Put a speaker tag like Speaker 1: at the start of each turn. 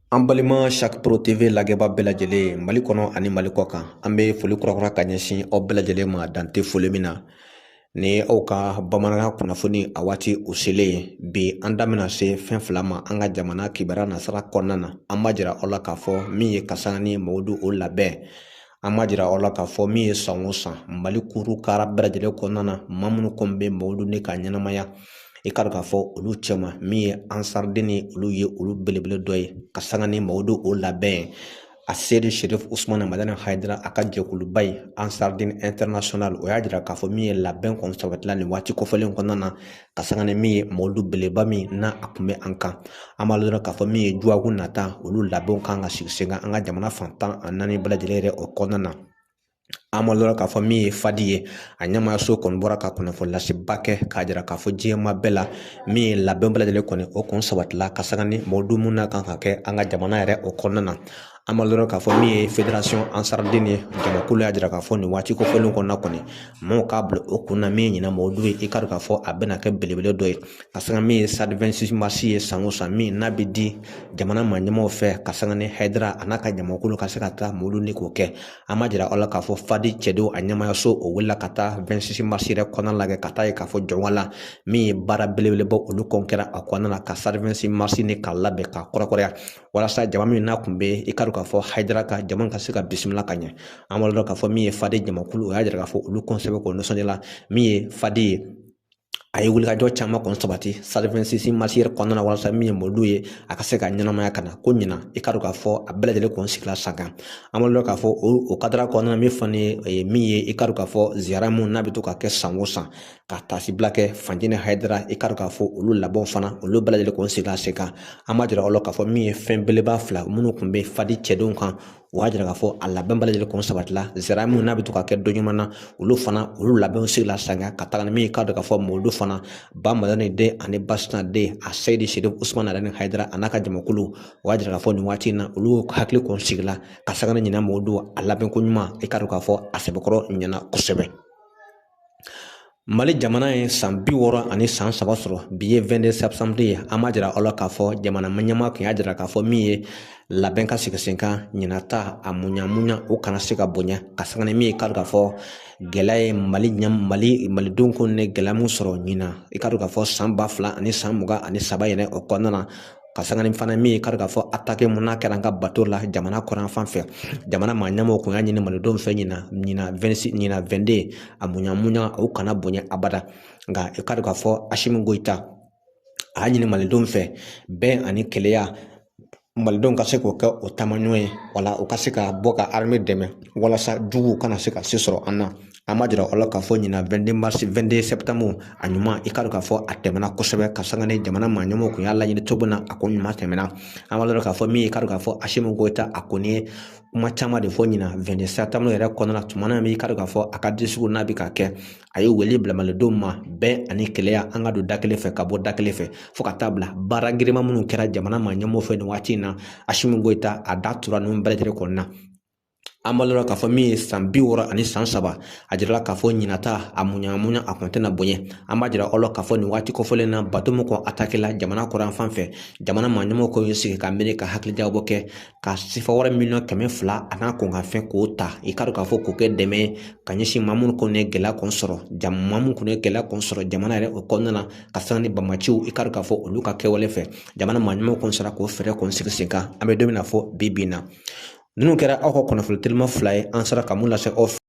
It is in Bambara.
Speaker 1: An balima Sac Pro TV lagɛba bɛɛ lajɛlen Mali kɔnɔ ani Mali kɔ kan an bɛ foli kurakura ka ɲɛsin aw bɛɛ lajɛlen ma dante foli min na ni aw ka bamanankan kunnafoni a waati o selen bi an da bɛna se fɛn fila ma an ka jamana kibaruya nasara kɔnɔna na an b'a jira aw la k'a fɔ min ye Kasanga ni Mɔmɔdu o labɛn an b'a jira aw la k'a fɔ min ye san o san Mali kurukara bɛɛ lajɛlen kɔnɔna na maa minnu kɔni bɛ Mɔmɔdu ne ka ɲɛnamaya i ka dɔn k'a fɔ olu cɛma min ye ansariden ni olu ye olu belebele dɔ ye Kasanga ni Mɔmɔdu o labɛn a seri Sherif Usumana Madani Hayidara a ka jɛkuluba ye Ansarden International o y'a jira k'a fɔ min ye labɛn kɔni sabatila nin waati kɔfɛlen kɔnɔna na Kasanga ni min ye Mɔmɔdu belebeleba min n'a a kun bɛ an kan an b'a lɔn k'a fɔ min ye Juwagu nata olu labɛnw kan ka sigi sen kan an ka jamana fantan a naani bɛɛ lajɛlen yɛrɛ o kɔnɔna na an ma lɔrɔ k'a fɔ min ye fadi ye a ɲɛmaayaso kɔni bɔra ka kunnafoni laseba kɛ k'a jira k'a fɔ diɲɛma bɛɛ la min ye labɛn bɛɛ lajɛlen kɔni o kun sabatila Kasanga ni Mɔmɔdu mun na kan ka kɛ an ka jamana yɛrɛ o kɔnɔna na an ma lɔrɔ k'a fɔ min ye fédération ansarden ye jamakulu y'a jira k'a fɔ nin waati kɔfɛlen kɔnɔna kɔni maaw k'a bila o kunna min ye ɲina Mɔmɔdu ye i ka dɔn k'a fɔ a bɛna kɛ belebele dɔ ye Kasanga min ye stade 26 mars ye san o san min n'a bɛ di jamana maa ɲɛmaaw fɛ Kasanga ni Hayidara a n'a ka jamakulu ka se ka taa Mɔmɔdu ni k'o kɛ an ma jira aw la k'a fɔ fadi cɛdenw a ɲɛmaayaso o wulila ka taa 26 mars yɛrɛ kɔnɔna lajɛ ka taa ye k'a fɔ jɔnwala min ye baara belebeleba olu kɔn kɛra a kɔnɔna na ka stade 26 mars ni k'a labɛn k'a kɔrɔkɔrɔya walasa jama min n'a kun bɛ i ka dɔn k'a fɔ Hayidara ka jama ka se ka bisimila ka ɲɛ an b'a dɔn k'a fɔ min ye fadi jamakulu o y'a jira k'a fɔ olu kɔnsɛbɛ k'o nisɔndiyala min ye fadi ye a ye wulikajɔ caman kɔni sabati stade 26 mars yɛrɛ kɔnɔna na walasa min ye Mɔmɔdu ye a ka se ka ɲɛnamaya ka na ko ɲina i ka dɔn k'a fɔ a bɛɛ lajɛlen kɔni sigila san kan an b'a dɔn k'a fɔ o kadara kɔnɔna na min fana ye min ye i ka dɔn k'a fɔ ziyara mun n'a bɛ to ka kɛ san o san ka taasibila kɛ Fanjini Hayidara i ka dɔn k'a fɔ olu labɛnw fana olu bɛɛ lajɛlen kɔni sigila sen kan an b'a jira aw la k'a fɔ min ye fɛn belebeleba fila minnu tun bɛ fadi cɛdenw kan o y'a jira k'a fɔ a labɛn bɛɛ lajɛlen kɔni sabatila ziyara mun n'a bɛ to ka kɛ don ɲuman na olu fana olu labɛnw sigila san kan ka taga ni min i ka dɔn k'a fɔ Mɔmɔdu fana ba Madani den ani Basina den a Seyidi Sherif Usumana Madani Hayidara a n'a ka jamakulu o y'a jira k'a fɔ nin waati in na olu hakili kɔni sigila Kasanga ni ɲina Mɔmɔdu a labɛnko ɲuman i ka dɔn k'a fɔ a sɛbɛkɔrɔ ɲɛna kosɛbɛ Mali jamana ye san 60 ani san 3 sɔrɔ bi ye 22 septembre ye an b'a jira aw la k'a fɔ jamana ɲɛmaa kun y'a jira k'a fɔ min ye labɛn ka sigi sen kan ɲinata a muɲamuɲa o kana se ka bonya Kasanga ni min ye ka dɔn k'a fɔ gɛlɛya ye malidenw ko ne gɛlɛya mun sɔrɔ ɲina i ka dɔn k'a fɔ san 2000 ani san 23 yɛrɛ o kɔnɔna na Kasanga ni fana min ye ka dɔn k'a fɔ attaque mun n'a kɛra an ka bateau la jamana kɔrɔn fan fɛ jamana maa ɲɛmaaw kun y'a ɲini malidenw fɛ ɲina 22 a muɲamuɲa o kana bonya abada nka i ka dɔn k'a fɔ Asimi Goyita a y'a ɲini malidenw fɛ bɛn ani keleya malidenw ka se k'o kɛ o taamaɲɔ ye wala u ka se ka bɔ ka armée dɛmɛ walasa juguw kana se ka se sɔrɔ an na an b'a jira aw la k'a fɔ ɲina 22 mars 22 septembre a ɲuman i ka dɔn k'a fɔ a tɛmɛna kosɛbɛ Kasanga ni jamana maa ɲɛmaaw kun y'a laɲini cogo min na a ko ɲuman tɛmɛna an b'a dɔn k'a fɔ min ye i ka dɔn k'a fɔ Asimi Goyita a kɔni ye kuma caman de fɔ ɲina 22 septembre yɛrɛ kɔnɔna na tuma min i ka dɔn k'a fɔ a ka discours n'a bɛ ka kɛ a ye wele bila malidenw ma bɛn ani keleya an ka don da kelen fɛ ka bɔ da kelen fɛ fo ka taa bila baara girinma minnu kɛra jamana maa ɲɛmaaw fɛ nin waati in na Asimi Goyita a da tura ninnu bɛɛ lajɛlen kɔnɔna an b'a lɔn k'a fɔ min ye san 60 ani san 3 a jirala k'a fɔ ɲinata a muɲamuɲa a kun tɛna bonya an b'a jira aw la k'a fɔ nin waati kɔfɛlen na bateau min kɔn attaque la jamana kɔrɔn fan fɛ jamana maa ɲɛmaaw k'o sigi ka miiri ka hakilijagabɔ kɛ ka sifa wɛrɛ miliyɔn 200 a n'a kɔn ka fɛn k'o ta i ka dɔn k'a fɔ k'o kɛ dɛmɛ ka ɲɛsin maa minnu kɔni ye gɛlɛya kɔni sɔrɔ maa minnu kɔni ye gɛlɛya kɔni sɔrɔ jamana yɛrɛ o kɔnɔna na Kasanga ni Bamaciw i ka dɔn k'a fɔ olu ka kɛwale fɛ jamana maa ɲɛmaaw kɔni sera k'o fɛɛrɛ kɔni sigi sen kan an bɛ don min na fɔ bi bi in na ninnu kɛra aw ka kunnafoni telima fila ye an sera ka mun lase aw